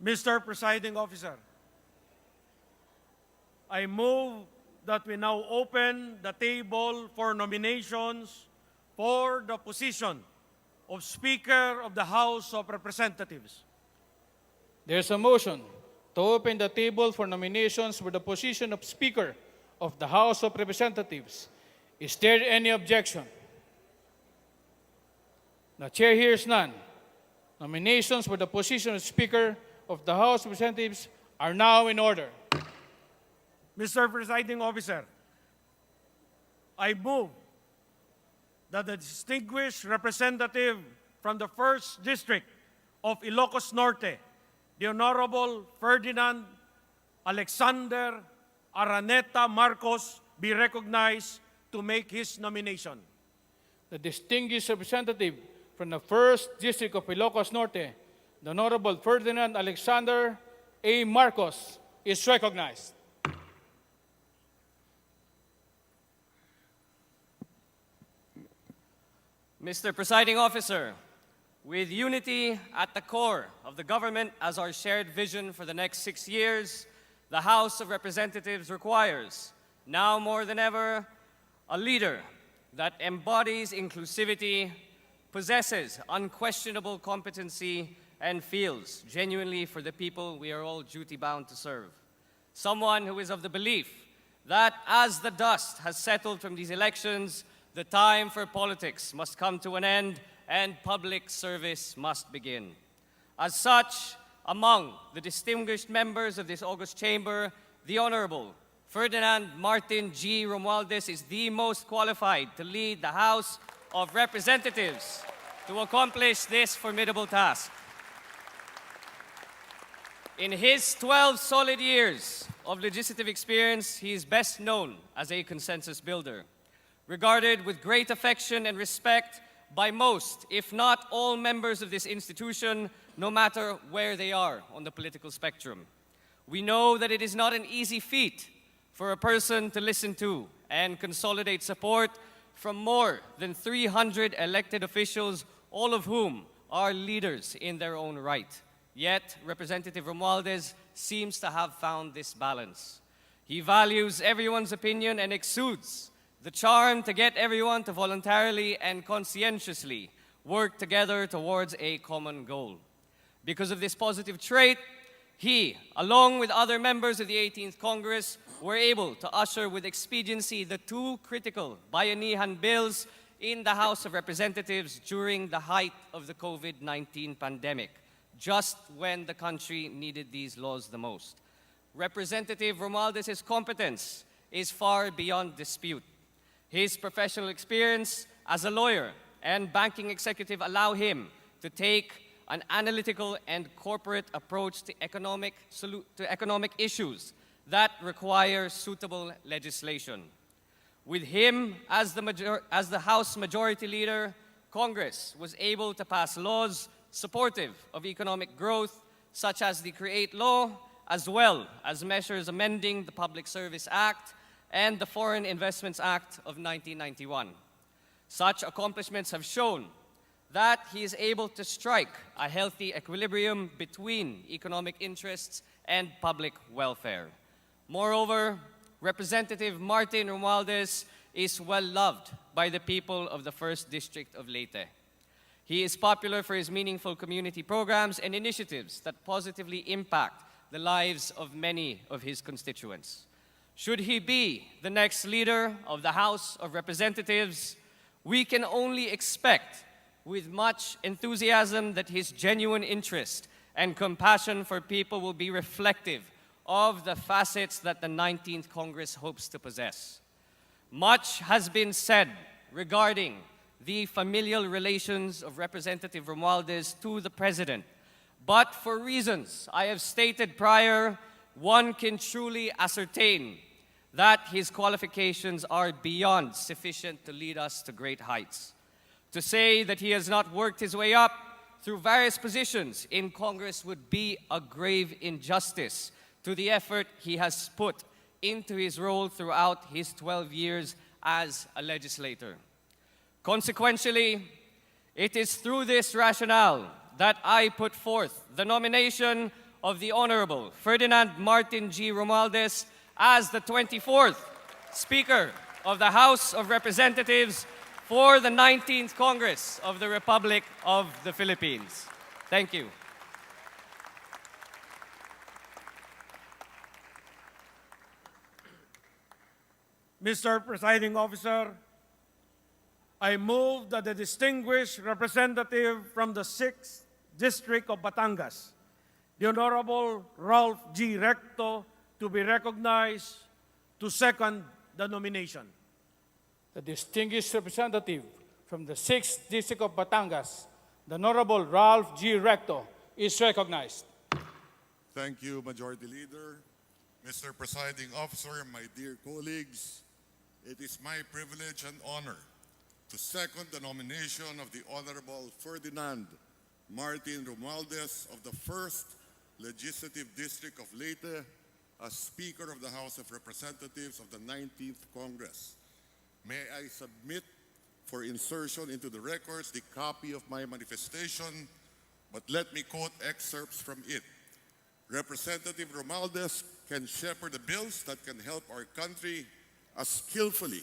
Mr. Presiding Officer, I move that we now open the table for nominations for the position of Speaker of the House of Representatives. There's a motion to open the table for nominations for the position of Speaker of the House of Representatives. Is there any objection? The Chair hears none. Nominations for the position of Speaker of the House of Representatives are now in order. Mr. Presiding Officer, I move that the distinguished representative from the 1st District of Ilocos Norte, the Honorable Ferdinand Alexander Araneta Marcos, be recognized to make his nomination. The distinguished representative from the 1st District of Ilocos Norte, the Honorable Ferdinand Alexander A. Marcos, is recognized. Mr. Presiding Officer, with unity at the core of the government as our shared vision for the next 6 years, the House of Representatives requires, now more than ever, a leader that embodies inclusivity, possesses unquestionable competency, and feels genuinely for the people we are all duty-bound to serve. Someone who is of the belief that as the dust has settled from these elections, the time for politics must come to an end and public service must begin. As such, among the distinguished members of this august chamber, the Honorable Ferdinand Martin G. Romualdez is the most qualified to lead the House of Representatives to accomplish this formidable task. In his 12 solid years of legislative experience, he is best known as a consensus builder, regarded with great affection and respect by most, if not all, members of this institution, no matter where they are on the political spectrum. We know that it is not an easy feat for a person to listen to and consolidate support from more than 300 elected officials, all of whom are leaders in their own right. Yet, Representative Romualdez seems to have found this balance. He values everyone's opinion and exudes the charm to get everyone to voluntarily and conscientiously work together towards a common goal. Because of this positive trait, he, along with other members of the 18th Congress, were able to usher with expediency the 2 critical bayanihan bills in the House of Representatives during the height of the COVID-19 pandemic, just when the country needed these laws the most. Representative Romualdez's competence is far beyond dispute. His professional experience as a lawyer and banking executive allow him to take an analytical and corporate approach to economic issues that require suitable legislation. With him as the House Majority Leader, Congress was able to pass laws supportive of economic growth, such as the CREATE Law, as well as measures amending the Public Service Act and the Foreign Investments Act of 1991. Such accomplishments have shown that he is able to strike a healthy equilibrium between economic interests and public welfare. Moreover, Representative Martin Romualdez is well loved by the people of the 1st District of Leyte. He is popular for his meaningful community programs and initiatives that positively impact the lives of many of his constituents. Should he be the next leader of the House of Representatives, we can only expect with much enthusiasm that his genuine interest and compassion for people will be reflective of the facets that the 19th Congress hopes to possess. Much has been said regarding the familial relations of Representative Romualdez to the President, but for reasons I have stated prior, one can truly ascertain that his qualifications are beyond sufficient to lead us to great heights. To say that he has not worked his way up through various positions in Congress would be a grave injustice to the effort he has put into his role throughout his 12 years as a legislator. Consequentially, it is through this rationale that I put forth the nomination of the Honorable Ferdinand Martin G. Romualdez as the 24th Speaker of the House of Representatives for the 19th Congress of the Republic of the Philippines. Thank you. Mr. Presiding Officer, I move that the distinguished representative from the 6th District of Batangas, the Honorable Ralph G. Recto, to be recognized to second the nomination. The distinguished representative from the 6th District of Batangas, the Honorable Ralph G. Recto, is recognized. Thank you, Majority Leader. Mr. Presiding Officer, my dear colleagues, it is my privilege and honor to second the nomination of the Honorable Ferdinand Martin Romualdez of the 1st Legislative District of Leyte as Speaker of the House of Representatives of the 19th Congress. May I submit for insertion into the records the copy of my manifestation, but let me quote excerpts from it. Representative Romualdez can shepherd the bills that can help our country as skillfully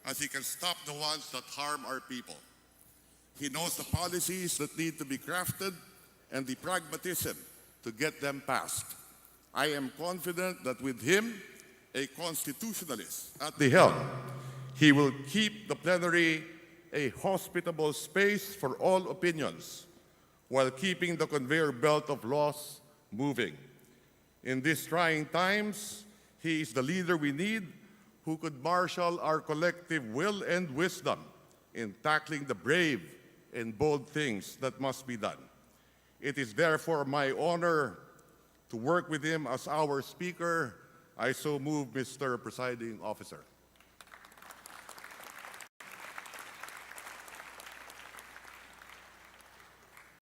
as he can stop the ones that harm our people. He knows the policies that need to be crafted and the pragmatism to get them passed. I am confident that with him, a constitutionalist at the helm, he will keep the plenary a hospitable space for all opinions while keeping the conveyor belt of laws moving. In these trying times, he is the leader we need who could marshal our collective will and wisdom in tackling the brave and bold things that must be done. It is therefore my honor to work with him as our Speaker. I so move, Mr. Presiding Officer.